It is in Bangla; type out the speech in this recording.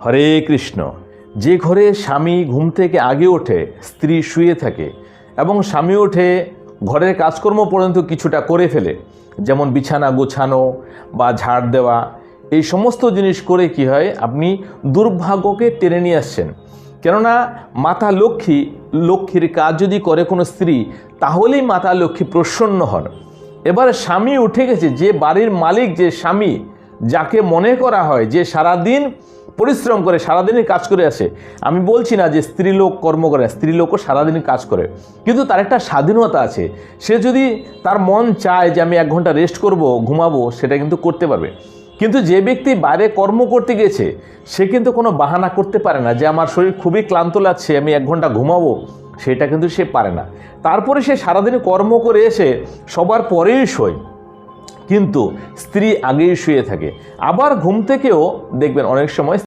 হরে কৃষ্ণ। যে ঘরে স্বামী ঘুম থেকে আগে ওঠে, স্ত্রী শুয়ে থাকে এবং স্বামী ওঠে ঘরের কাজকর্ম পর্যন্ত কিছুটা করে ফেলে, যেমন বিছানা গোছানো বা ঝাড় দেওয়া, এই সমস্ত জিনিস করে কি হয়, আপনি দুর্ভাগ্যকে টেনে নিয়ে আসছেন। কেননা মাতা লক্ষ্মীর কাজ যদি করে কোনো স্ত্রী, তাহলেই মাতা লক্ষ্মী প্রসন্ন হন। এবার স্বামী উঠে গেছে, যে বাড়ির মালিক, যে স্বামী, যাকে মনে করা হয় যে সারাদিন পরিশ্রম করে, সারাদিনই কাজ করে আসে। আমি বলছি না যে স্ত্রীলোক কর্ম করে, স্ত্রীলোকও সারাদিনই কাজ করে, কিন্তু তার একটা স্বাধীনতা আছে। সে যদি তার মন চায় যে আমি 1 ঘন্টা রেস্ট করব, ঘুমাবো, সেটা কিন্তু করতে পারবে। কিন্তু যে ব্যক্তি বাইরে কর্ম করতে গেছে, সে কিন্তু কোনো বাহানা করতে পারে না যে আমার শরীর খুবই ক্লান্ত লাগছে, আমি 1 ঘন্টা ঘুমাবো, সেটা কিন্তু সে পারে না। তারপরে সে সারাদিন কর্ম করে এসে সবার পরেই শোয়, কিন্তু স্ত্রী আগেই শুয়ে থাকে। আবার ঘুম থেকেও দেখবেন অনেক সময়